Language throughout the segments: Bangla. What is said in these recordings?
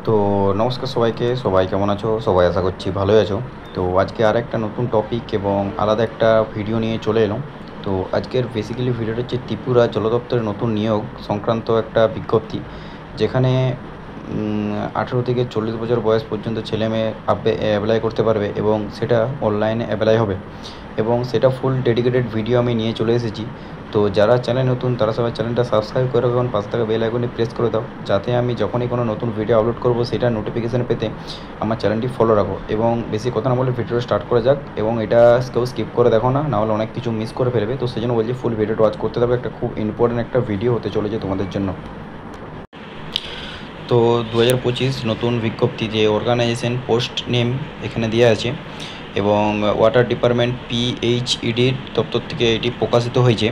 তো নমস্কার সবাইকে, সবাই কেমন আছো? সবাই আশা করছি ভালোই আছো। তো আজকে আরেকটা নতুন টপিক এবং আলাদা একটা ভিডিও নিয়ে চলে এলাম। তো আজকের বেসিক্যালি ভিডিওটা হচ্ছে ত্রিপুরা জল দপ্তরের নতুন নিয়োগ সংক্রান্ত একটা বিজ্ঞপ্তি, যেখানে 18 থেকে 40 বছর বয়স পর্যন্ত ছেলেমেয়ে অ্যাপ্লাই করতে পারবে এবং সেটা অনলাইনে অ্যাপ্লাই হবে এবং সেটা ফুল ডেডিকেটেড ভিডিও আমি নিয়ে চলে এসেছি। তো যারা চ্যানেল নতুন তারা সবাই চ্যানেলটা সাবস্ক্রাইব করে রাখুন, পাশে থাকা বেল আইকনে প্রেস করে দাও, যাতে আমি যখনই কোনো নতুন ভিডিও আপলোড করব সেটা নোটিফিকেশান পেতে আমার চ্যানেলটি ফলো রাখো। এবং বেশি কথা না বলে ভিডিওটা স্টার্ট করে যাক, এবং এটা কেউ স্কিপ করে দেখো না, নাহলে অনেক কিছু মিস করে ফেলবে। তো সেই জন্য বলছি ফুল ভিডিওটা ওয়াচ করতে হবে, একটা খুব ইম্পর্টেন্ট একটা ভিডিও হতে চলেছে তোমাদের জন্য। তো 2025 নতুন বিজ্ঞপ্তি, যে অর্গানাইজেশন পোস্ট নেম এখানে দেওয়া আছে এবং ওয়াটার ডিপার্টমেন্ট পিএইচইডির দপ্তর থেকে এটি প্রকাশিত হয়েছে।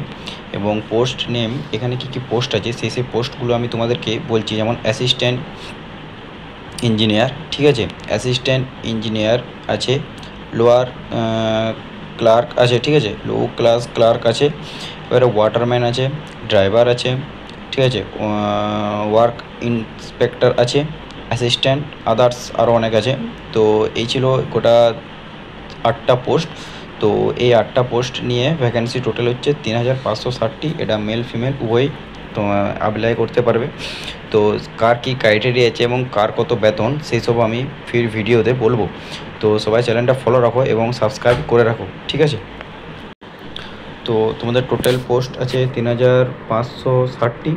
এবং পোস্ট নেম এখানে কী কী পোস্ট আছে সেই পোস্টগুলো আমি তোমাদেরকে বলছি। যেমন অ্যাসিস্ট্যান্ট ইঞ্জিনিয়ার, ঠিক আছে, অ্যাসিস্ট্যান্ট ইঞ্জিনিয়ার আছে, লোয়ার ক্লার্ক আছে, ঠিক আছে, লো ক্লাস ক্লার্ক আছে, এবারে ওয়াটারম্যান আছে, ড্রাইভার আছে, ঠিক আছে, ওয়ার্ক ইন্সপেক্টর আছে, অ্যাসিস্ট্যান্ট, আদার্স আরও অনেক আছে। তো এই ছিল গোটা 8টা পোস্ট। তো এই 8টা পোস্ট নিয়ে ভ্যাকেন্সি টোটাল হচ্ছে 3560টি। এটা মেল ফিমেল উভয়ই তো অ্যাপ্লাই করতে পারবে। তো কার কী ক্রাইটেরিয়া আছে এবং কার কত বেতন সেই সব আমি ফির ভিডিওতে বলবো। তো সবাই চ্যানেলটা ফলো রাখো এবং সাবস্ক্রাইব করে রাখো, ঠিক আছে। তো তোমাদের টোটাল পোস্ট আছে 3560টি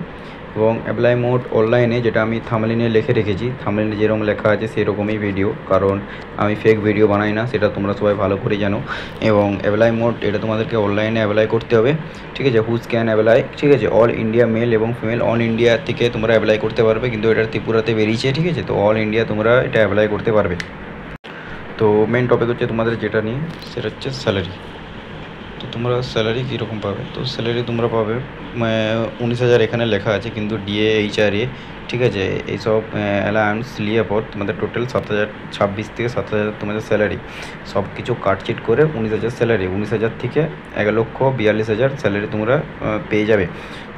এবং অ্যাপ্লাই মোড অনলাইনে, যেটা আমি থাম্বনেইলে লিখে রেখেছি। থাম্বনেইলে যেরকম লেখা আছে সেরকমই ভিডিও, কারণ আমি ফেক ভিডিও বানাই না, সেটা তোমরা সবাই ভালো করে জানো। এবং অ্যাপ্লাই মোড এটা তোমাদেরকে অনলাইনে অ্যাপ্লাই করতে হবে, ঠিক আছে। হুজ ক্যান অ্যাপ্লাই, ঠিক আছে, অল ইন্ডিয়া মেল এবং ফিমেল। অল ইন্ডিয়া থেকে তোমরা অ্যাপ্লাই করতে পারবে, কিন্তু এটা ত্রিপুরাতে বেরিয়েছে, ঠিক আছে। তো অল ইন্ডিয়া তোমরা এটা অ্যাপ্লাই করতে পারবে। তো মেন টপিক হচ্ছে তোমাদের যেটা নিয়ে, সেটা হচ্ছে স্যালারি। তো তোমরা স্যালারি কীরকম পাবে? তো স্যালারি তোমরা পাবে 19,000 এখানে লেখা আছে, কিন্তু ডিএ এইচআরএ, ঠিক আছে, এইসব অ্যালায়েন্স নিয়ে পর তোমাদের টোটাল 7,026 থেকে 7,000 তোমাদের স্যালারি, সব কিছু কাটচিট করে 19,000 স্যালারি। 19,000 থেকে 1,42,000 স্যালারি তোমরা পেয়ে যাবে।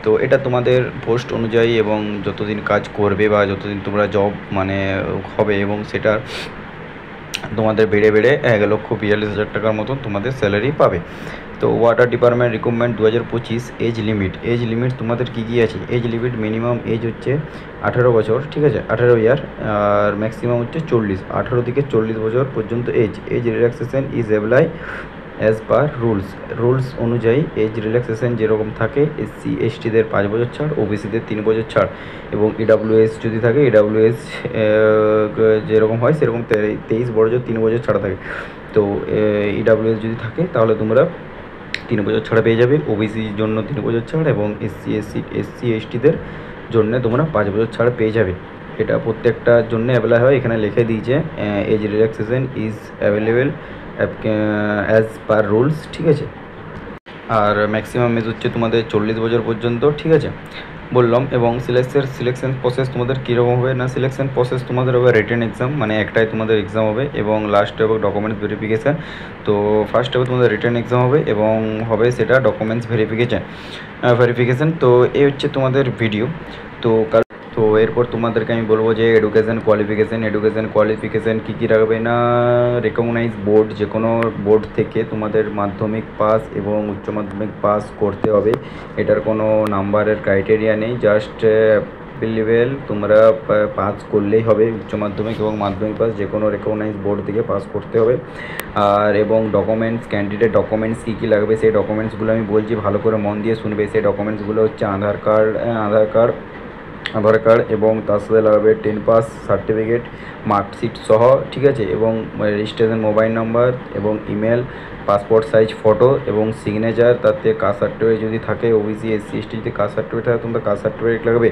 তো এটা তোমাদের পোস্ট অনুযায়ী এবং যতদিন কাজ করবে বা যতদিন তোমরা জব মানে হবে, এবং সেটা তোমাদের বেড়ে বেড়ে 1,42,000 টাকার মতন তোমাদের স্যালারি পাবে। তো water department recruitment 2025 age limit তোমাদের কী কী আছে? এজ লিমিট মিনিমাম এজ হচ্ছে 18 বছর, ঠিক আছে, 18 ইয়ার, আর ম্যাক্সিমাম হচ্ছে 40। 18 থেকে 40 বছর পর্যন্ত age relaxation is apply as per rules অনুযায়ী এজ রিল্যাক্সেশন যেরকম থাকে, এসসি এসটিদের 5 বছর ছাড়, ওবিসিদের 3 বছর ছাড়, এবং ইডাব্লিউএস যদি থাকে ইডাব্লিউএস যেরকম হয় সেরকম 23 বছর 3 বছর ছাড়া থাকে। তো ইডাব্লিউএস যদি থাকে তাহলে তোমরা 3 বছর ছাড়া পেয়ে যাবে, ওবিসির জন্য 3 বছর ছাড়, এবং এসসি এসটিদের জন্য তোমরা 5 বছর ছাড় পেয়ে যাবে। এটা প্রত্যেকটার জন্য অ্যাপ্লাই হয়। এখানে লিখে দিয়েছে age relaxation is available as per rules, ঠিক আছে। আর ম্যাক্সিমাম এজ হচ্ছে তোমাদের 40 বছর পর্যন্ত, ঠিক আছে, বললাম। এবং সিলেকশন প্রসেস তোমাদের কীরকম হবে? না, সিলেকশন প্রসেস তোমাদের হবে রিটেন এক্সাম, মানে একটাই তোমাদের এক্সাম হবে, এবং লাস্টে হবে ডকুমেন্টস ভেরিফিকেশান। তো ফার্স্ট হবে তোমাদের রিটেন এক্সাম হবে, এবং হবে সেটা ডকুমেন্টস ভেরিফিকেশান। তো এই হচ্ছে তোমাদের ভিডিও। তো এরপর তোমাদেরকে আমি বলবো যে এডুকেশান কোয়ালিফিকেশান কী কী রাখবে। না, রেকগনাইজ বোর্ড, যে কোনো বোর্ড থেকে তোমাদের মাধ্যমিক পাস এবং উচ্চ মাধ্যমিক পাস করতে হবে। এটার কোনো নাম্বারের ক্রাইটেরিয়া নেই, জাস্ট অ্যাপ্লিকেবল তোমরা পাস করলেই হবে। উচ্চ মাধ্যমিক এবং মাধ্যমিক পাস যে কোনো রেকগনাইজ বোর্ড থেকে পাস করতে হবে। আর এবং ডকুমেন্টস, ক্যান্ডিডেট ডকুমেন্টস কী কী লাগবে সেই ডকুমেন্টসগুলো আমি বলছি, ভালো করে মন দিয়ে শুনবে। সেই ডকুমেন্টসগুলো হচ্ছে আধার কার্ড এবং তার সাথে লাগবে 10 পাস সার্টিফিকেট, মার্কশিট সহ, ঠিক আছে, এবং রেজিস্ট্রেশন মোবাইল নাম্বার এবং ইমেল, পাসপোর্ট সাইজ ফটো এবং সিগনেচার। তাতে কাস্ট সার্টিফিকেট যদি থাকে, ওবিসি এসসি এসটি যদি কাস্ট সার্টিফিকেট থাকে তোমাদের কাস্ট সার্টিফিকেট লাগবে।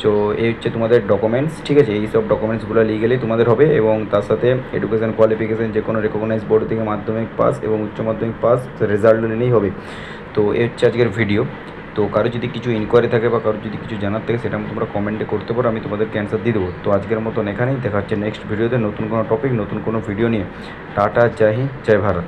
তো এই হচ্ছে তোমাদের ডকুমেন্টস, ঠিক আছে। এই সব ডকুমেন্টসগুলো নিয়ে গেলেই তোমাদের হবে। এবং তার সাথে এডুকেশান কোয়ালিফিকেশান যে কোনো রেকগনাইজ বোর্ড থেকে মাধ্যমিক পাস এবং উচ্চ মাধ্যমিক পাস রেজাল্ট নিলেই হবে। তো এই হচ্ছে আজকের ভিডিও। তো কারো যদি কিছু ইনকোয়ারি থাকে বা কারো যদি কিছু জানার থাকে সেটা তোমরা কমেন্টে করতে পারো, আমি তোমাদেরকে অ্যান্সার দিয়ে দেবো। তো আজকের মতন এখানেই, দেখা হচ্ছে নেক্সট ভিডিওতে নতুন কোনো টপিক নতুন কোনো ভিডিও নিয়ে। টাটা, জয় হিন্দ, জয় ভারত।